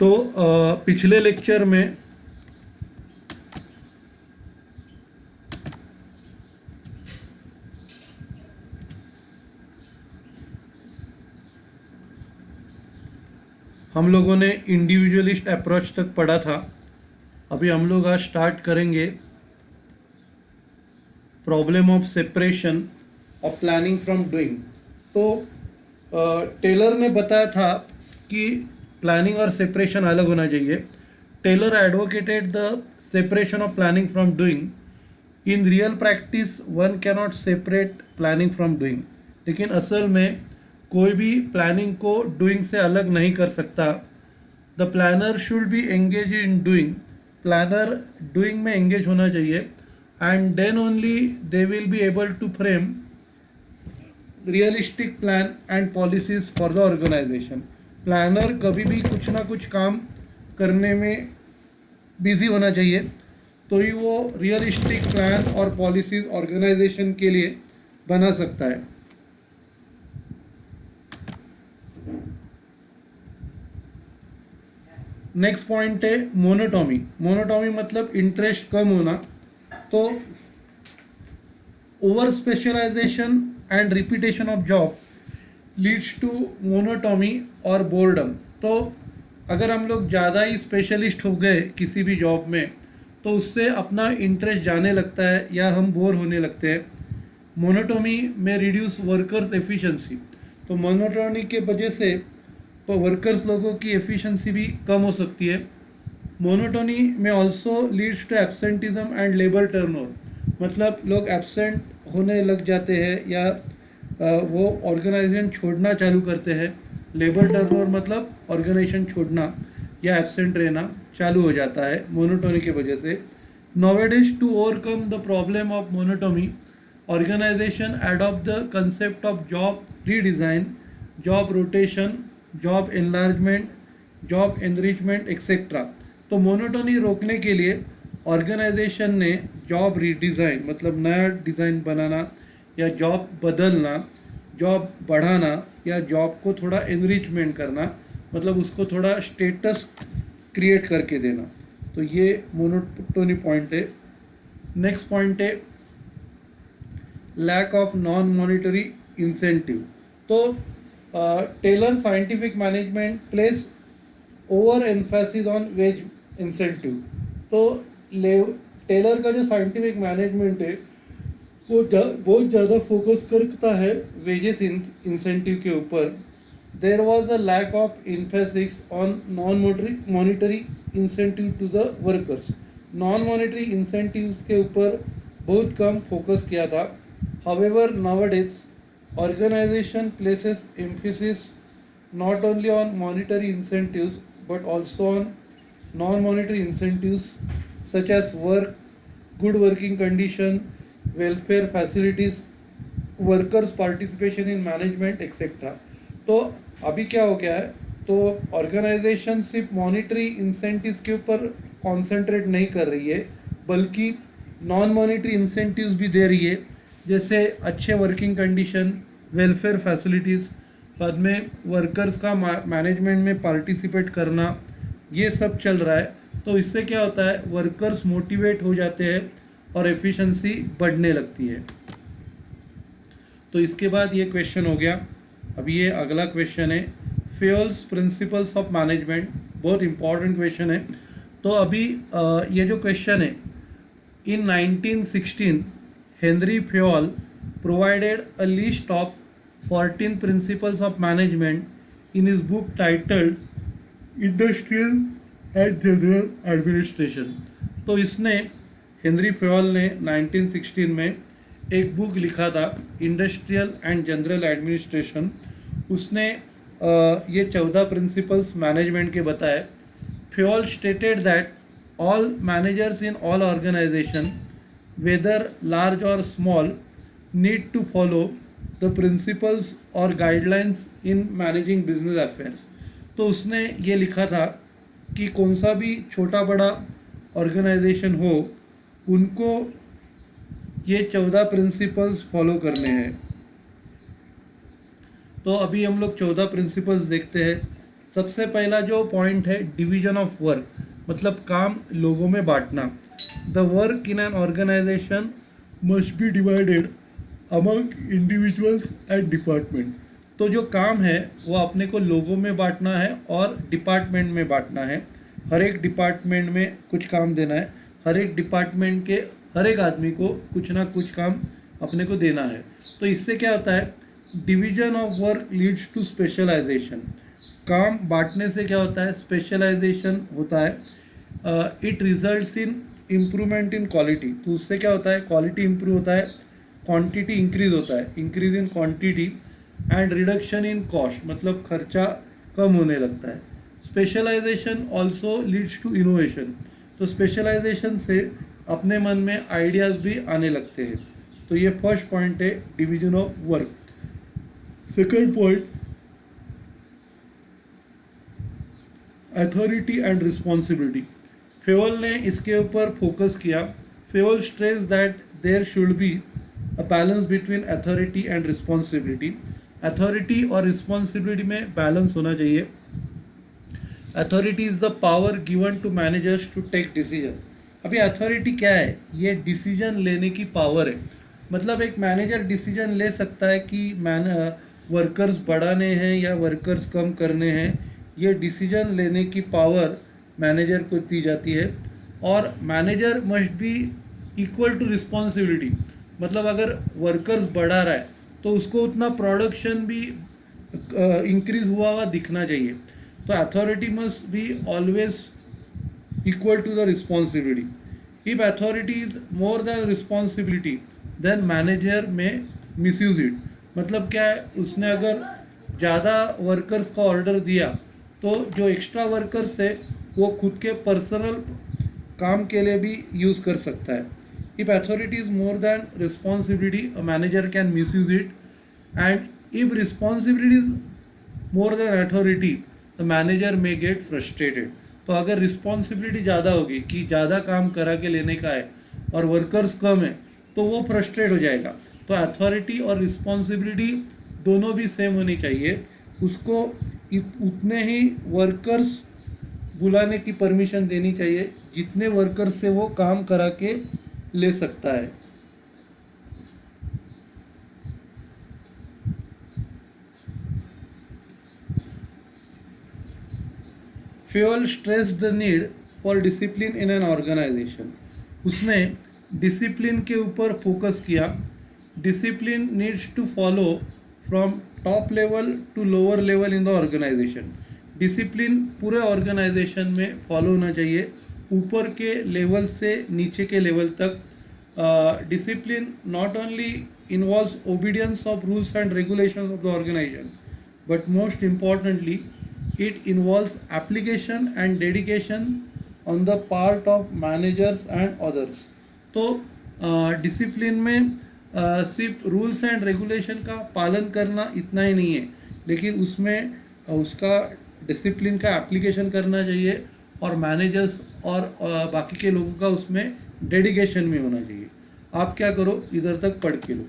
तो पिछले लेक्चर में हम लोगों ने इंडिविजुअलिस्ट अप्रोच तक पढ़ा था। अभी हम लोग आज स्टार्ट करेंगे problem of separation of planning from doing. तो टेलर ने बताया था कि प्लानिंग और सेपरेशन अलग होना चाहिए। Taylor advocated the separation of planning from doing. In real practice one cannot separate planning from doing. लेकिन असल में कोई भी प्लानिंग को डूइंग से अलग नहीं कर सकता। The planner should be engage in doing. Planner doing में एंगेज होना चाहिए and then only they will be able to frame realistic plan and policies for the organization. Planner कभी भी कुछ ना कुछ काम करने में बिजी होना चाहिए तो ही वो रियलिस्टिक प्लान और पॉलिसीज ऑर्गेनाइजेशन के लिए बना सकता है। नेक्स्ट पॉइंट है मोनोटॉमी। मोनोटॉमी मतलब इंटरेस्ट कम होना। तो over specialisation and repetition of job leads to monotony और बोर्डम। तो अगर हम लोग ज़्यादा ही स्पेशलिस्ट हो गए किसी भी जॉब में तो उससे अपना इंटरेस्ट जाने लगता है या हम बोर होने लगते हैं। मोनोटॉमी में रिड्यूस वर्कर्स एफिशिएंसी। तो मोनोटॉमी के वजह से तो वर्कर्स लोगों की एफिशिएंसी भी कम हो सकती है। Monotony may also leads to absenteeism and labour turnover. मतलब लोग एब्सेंट होने लग जाते हैं या वो ऑर्गेनाइजेशन छोड़ना चालू करते हैं। लेबर टर्नओवर मतलब ऑर्गेनाइजेशन छोड़ना या एब्सेंट रहना चालू हो जाता है मोनोटोनी की वजह से। Nowadays to overcome the problem of monotony organisation adopt the concept of job redesign, job rotation, job enlargement, job enrichment etcetera. तो मोनोटोनी रोकने के लिए ऑर्गेनाइजेशन ने जॉब रीडिज़ाइन मतलब नया डिज़ाइन बनाना या जॉब बदलना, जॉब बढ़ाना या जॉब को थोड़ा एनरिचमेंट करना मतलब उसको थोड़ा स्टेटस क्रिएट करके देना। तो ये मोनोटोनी पॉइंट है। नेक्स्ट पॉइंट है lack of non monetary incentive. तो Taylor scientific management place over emphasis on wage incentive. तो टेलर का जो साइंटिफिक मैनेजमेंट है वो बहुत ज़्यादा फोकस करता है वेजेस इंसेंटिव के ऊपर। There was a lack of emphasis on non monetary incentive to the workers. Non monetary incentives के ऊपर बहुत कम फोकस किया था। However nowadays organization places emphasis not only on monetary incentives but also on non-monetary incentives such as work, good working condition, welfare facilities, workers participation in management etc. तो अभी क्या हो गया है, तो ऑर्गेनाइजेशन सिर्फ मॉनिटरी इंसेंटिव्स के ऊपर कॉन्सेंट्रेट नहीं कर रही है बल्कि नॉन मॉनिटरी इंसेंटिव्स भी दे रही है, जैसे अच्छे वर्किंग कंडीशन, वेलफेयर फैसिलिटीज़, बाद में वर्कर्स का मैनेजमेंट में पार्टिसिपेट करना, ये सब चल रहा है। तो इससे क्या होता है, वर्कर्स मोटिवेट हो जाते हैं और एफिशिएंसी बढ़ने लगती है। तो इसके बाद ये क्वेश्चन हो गया। अभी ये अगला क्वेश्चन है फ्यूल्स प्रिंसिपल्स ऑफ मैनेजमेंट। बहुत इंपॉर्टेंट क्वेश्चन है। तो अभी ये जो क्वेश्चन है, इन 1916 Henry Fayol provided a list of 14 principles of management in his book titled Industrial and General Administration। तो इसने हेनरी फेयोल ने 1916 में एक बुक लिखा था इंडस्ट्रियल एंड जनरल एडमिनिस्ट्रेशन। उसने ये 14 प्रिंसिपल्स मैनेजमेंट के बताए। Fayol stated that all managers in all organization whether large or small need to follow the principles or guidelines in managing business affairs। तो उसने ये लिखा था कि कौन सा भी छोटा बड़ा ऑर्गेनाइजेशन हो उनको ये 14 प्रिंसिपल्स फॉलो करने हैं। तो अभी हम लोग 14 प्रिंसिपल्स देखते हैं। सबसे पहला जो पॉइंट है डिवीजन ऑफ वर्क, मतलब काम लोगों में बांटना। The work in an organization must be divided among individuals and department. तो जो काम है वो अपने को लोगों में बांटना है और डिपार्टमेंट में बांटना है। हर एक डिपार्टमेंट में कुछ काम देना है, हर एक डिपार्टमेंट के हर एक आदमी को कुछ ना कुछ काम अपने को देना है। तो इससे क्या होता है, division of work leads to specialization. काम बांटने से क्या होता है, स्पेशलाइजेशन होता है। It results in improvement in quality. तो उससे क्या होता है, क्वालिटी इंप्रूव होता है, क्वांटिटी इंक्रीज होता है, increase in quantity, and reduction in cost, मतलब खर्चा कम होने लगता है। Specialization also leads to innovation. तो स्पेशलाइजेशन से अपने मन में आइडियाज़ भी आने लगते हैं। तो ये फर्स्ट पॉइंट है, division of work. Second point, authority and responsibility. Fayol ने इसके ऊपर फोकस किया। Fayol stress that there should be a balance between authority and responsibility. Authority और रिस्पॉन्सिबिलिटी में बैलेंस होना चाहिए। Authority is the power given to managers to take decision. अभी authority क्या है, ये डिसीजन लेने की पावर है। मतलब एक मैनेजर डिसीजन ले सकता है कि वर्कर्स बढ़ाने हैं या वर्कर्स कम करने हैं। ये डिसीजन लेने की पावर मैनेजर को दी जाती है। और manager must be equal to responsibility. मतलब अगर वर्कर्स बढ़ा रहा है तो उसको उतना प्रोडक्शन भी इंक्रीज हुआ दिखना चाहिए। तो authority must be always equal to the responsibility. If authority is more than responsibility, then manager may misuse it. मतलब क्या है, उसने अगर ज़्यादा वर्कर्स का ऑर्डर दिया तो जो एक्स्ट्रा वर्कर्स है वो खुद के पर्सनल काम के लिए भी यूज़ कर सकता है। If authority is more than responsibility, a manager can misuse it. And if responsibility is more than authority, the manager may get frustrated. तो अगर रिस्पॉन्सिबिलिटी ज़्यादा होगी कि ज़्यादा काम करा के लेने का है और वर्कर्स कम है तो वो फ्रस्ट्रेट हो जाएगा। तो अथॉरिटी और रिस्पॉन्सिबिलिटी दोनों भी सेम होनी चाहिए। उसको उतने ही वर्कर्स बुलाने की परमिशन देनी चाहिए जितने वर्कर्स से वो काम करा के ले सकता है। Fayol stress the need for discipline in an organization. उसने डिसिप्लिन के ऊपर फोकस किया। Discipline needs to follow from top level to lower level in the organization. Discipline पूरे ऑर्गेनाइजेशन में फॉलो होना चाहिए, ऊपर के लेवल से नीचे के लेवल तक। Discipline not only involves obedience of rules and regulations of the organization, but most importantly it involves application and dedication on the part of managers and others. तो डिसिप्लिन में सिर्फ रूल्स एंड रेगुलेशन का पालन करना इतना ही नहीं है, लेकिन उसमें उसका डिसिप्लिन का एप्लीकेशन करना चाहिए और मैनेजर्स और बाकी के लोगों का उसमें डेडिकेशन भी होना चाहिए। आप क्या करो, इधर तक पढ़ के लो।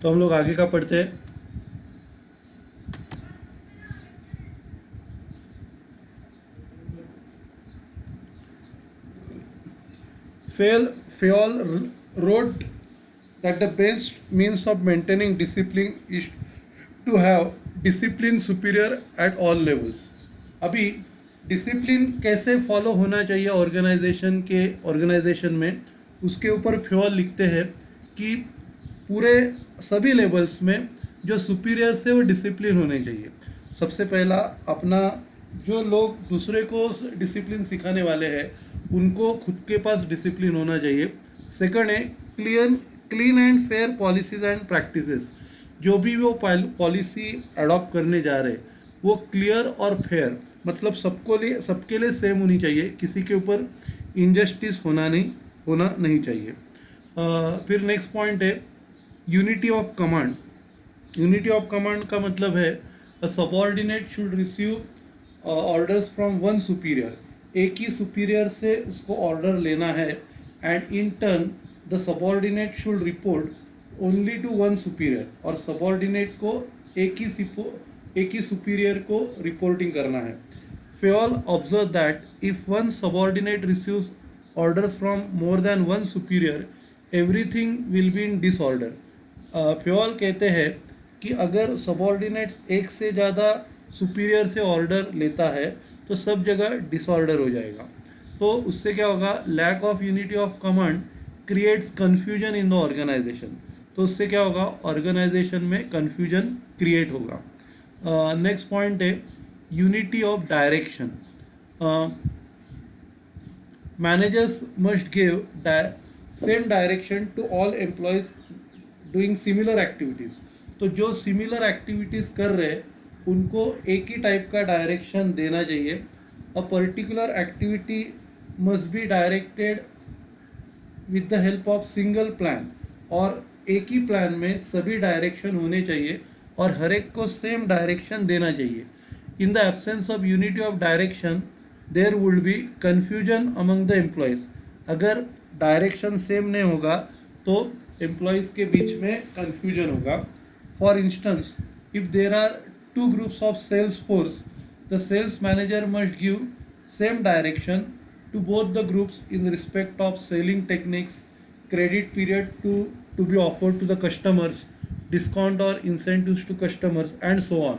तो हम लोग आगे का पढ़ते हैं। Fayol wrote that the best means of maintaining discipline is to have discipline superior at all levels. अभी डिसिप्लिन कैसे फॉलो होना चाहिए ऑर्गेनाइजेशन में, उसके ऊपर फ्योल लिखते हैं कि पूरे सभी लेवल्स में जो सुपीरियर से वो डिसिप्लिन होने चाहिए। सबसे पहला अपना जो लोग दूसरे को डिसिप्लिन सिखाने वाले हैं उनको खुद के पास डिसिप्लिन होना चाहिए। सेकंड है clean and fair policies and practices. जो भी वो पॉलिसी अडॉप्ट करने जा रहे वो क्लियर और फेयर, मतलब सबके लिए सेम होनी चाहिए, किसी के ऊपर इनजस्टिस होना नहीं चाहिए। फिर नेक्स्ट पॉइंट है unity of command. Unity of command का मतलब है a subordinate should receive orders from one superior. एक ही सुपीरियर से उसको ऑर्डर लेना है, and in turn the subordinate should report only to one superior. और सबऑर्डिनेट को एक ही सुपीरियर को रिपोर्टिंग करना है। Fayol observed that if one subordinate receives orders from more than one superior, everything will be in disorder. Fayol कहते हैं कि अगर सबॉर्डिनेट एक से ज़्यादा सुपीरियर से ऑर्डर लेता है तो सब जगह डिसऑर्डर हो जाएगा। तो उससे क्या होगा, lack of unity of command creates confusion in the organization. तो उससे क्या होगा, ऑर्गेनाइजेशन में कन्फ्यूजन क्रिएट होगा। नेक्स्ट पॉइंट है unity of direction. Managers must give same direction to all employees doing similar activities. तो जो सिमिलर एक्टिविटीज़ कर रहे हैं उनको एक ही टाइप का डायरेक्शन देना चाहिए। A particular activity must be directed with the help of single plan. और एक ही प्लान में सभी डायरेक्शन होने चाहिए और हर एक को सेम डायरेक्शन देना चाहिए। In the absence of unity of direction there would be confusion among the employees. अगर डायरेक्शन सेम नहीं होगा तो एम्प्लॉयज़ के बीच में कन्फ्यूजन होगा। For instance, if there are two groups of sales force, the sales manager must give same direction to both the groups in respect of selling techniques, credit period to be offered to the customers, discount or incentives to customers and so on.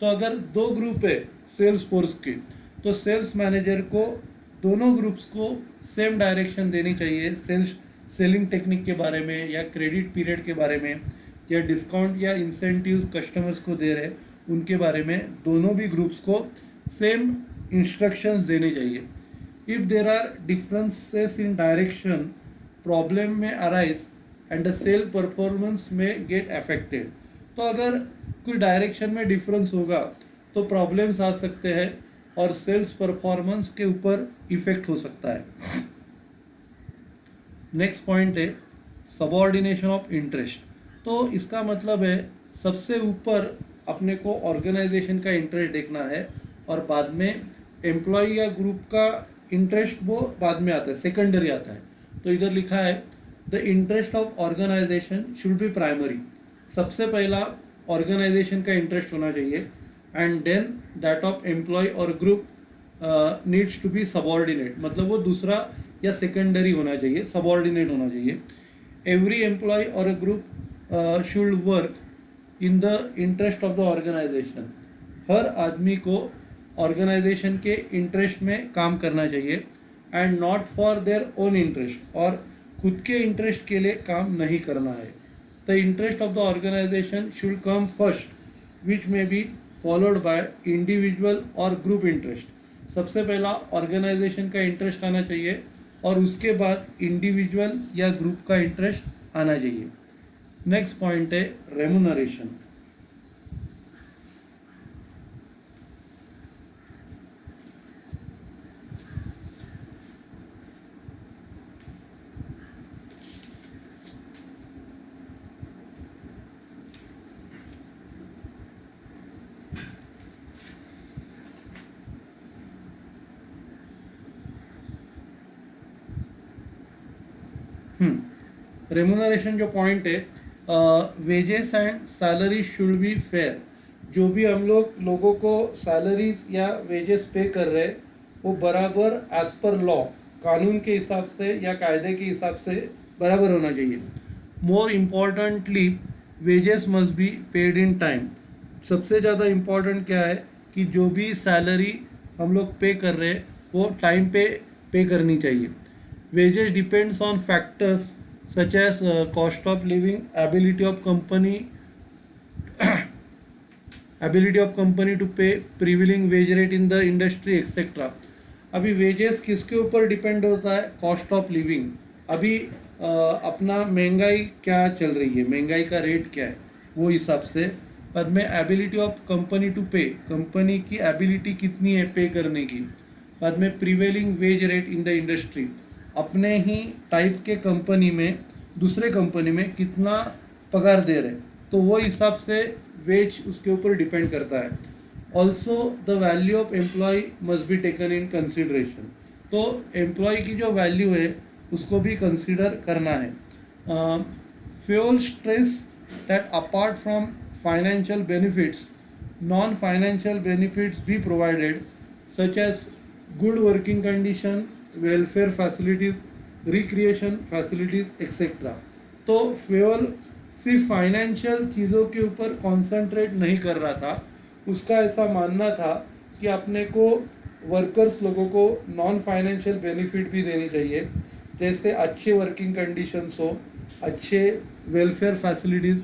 तो अगर दो group है sales force के तो sales manager को दोनों groups को same direction देनी चाहिए। सेलिंग टेक्निक के बारे में या क्रेडिट पीरियड के बारे में या डिस्काउंट या इंसेंटिव्स कस्टमर्स को दे रहे उनके बारे में दोनों भी ग्रुप्स को सेम इंस्ट्रक्शंस देने चाहिए। If there are differences in direction, problem may arise and the sale performance may get affected. तो अगर कोई डायरेक्शन में डिफरेंस होगा तो प्रॉब्लम्स आ सकते हैं और सेल्स परफॉर्मेंस के ऊपर इफेक्ट हो सकता है। नेक्स्ट पॉइंट है सबऑर्डिनेशन ऑफ इंटरेस्ट। तो इसका मतलब है सबसे ऊपर अपने को ऑर्गेनाइजेशन का इंटरेस्ट देखना है और बाद में एम्प्लॉय या ग्रुप का इंटरेस्ट वो बाद में आता है, सेकेंडरी आता है। तो इधर लिखा है the interest of organisation should be primary. सबसे पहला ऑर्गेनाइजेशन का इंटरेस्ट होना चाहिए, and then that of employee और group needs to be subordinate, मतलब वो दूसरा या सेकेंडरी होना चाहिए, सबऑर्डिनेट होना चाहिए। एवरी एम्प्लॉय और a group should work in the interest of the organisation. हर आदमी को ऑर्गेनाइजेशन के इंटरेस्ट में काम करना चाहिए, and not for their own interest, और खुद के इंटरेस्ट के लिए काम नहीं करना है। The interest of the organization should come first which may be followed by individual और ग्रुप इंटरेस्ट। सबसे पहला ऑर्गेनाइजेशन का इंटरेस्ट आना चाहिए और उसके बाद इंडिविजुअल या ग्रुप का इंटरेस्ट आना चाहिए। नेक्स्ट पॉइंट है रेमुनरेशन। रेमुनरेशन जो पॉइंट है wages and salary should be fair. जो भी हम लोगों को सैलरीज या वेजेस पे कर रहे हैं वो बराबर एज पर लॉ, कानून के हिसाब से या कायदे के हिसाब से बराबर होना चाहिए। More importantly wages must be paid in time. सबसे ज़्यादा इम्पॉर्टेंट क्या है कि जो भी सैलरी हम लोग पे कर रहे हैं वो टाइम पे करनी चाहिए। Wages depends on factors such as cost of living, ability of company to pay prevailing wage rate in the industry etc। अभी वेजेस किसके ऊपर डिपेंड होता है? Cost of living. अभी अपना महंगाई क्या चल रही है, महंगाई का रेट क्या है, वो हिसाब से। बाद में एबिलिटी ऑफ कंपनी टू पे, कंपनी की एबिलिटी कितनी है पे करने की। बाद में prevailing wage rate in the industry, अपने ही टाइप के कंपनी में दूसरे कंपनी में कितना पगार दे रहे, तो वो हिसाब से वेज उसके ऊपर डिपेंड करता है। Also the value of employee must be taken in consideration. तो एम्प्लॉय की जो वैल्यू है उसको भी कंसिडर करना है। Fayol stress that apart from financial benefits, non financial benefits भी provided such as good working condition, welfare facilities, recreation facilities etcetera. तो फ्यूल सिर्फ फाइनेंशियल चीज़ों के ऊपर कॉन्सेंट्रेट नहीं कर रहा था, उसका ऐसा मानना था कि अपने को वर्कर्स लोगों को नॉन फाइनेंशियल बेनिफिट भी देनी चाहिए, जैसे अच्छे वर्किंग कंडीशंस हो, अच्छे वेलफेयर फैसिलिटीज़,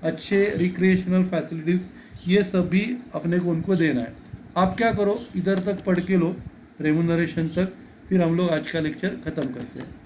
अच्छे रिक्रिएशनल फैसिलिटीज़, ये सब भी अपने को उनको देना है। आप क्या करो, इधर तक पढ़ के लो रेमुनरेशन तक, फिर हम लोग आज का लेक्चर ख़त्म करते हैं।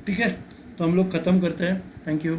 ठीक है, तो हम लोग ख़त्म करते हैं। Thank you.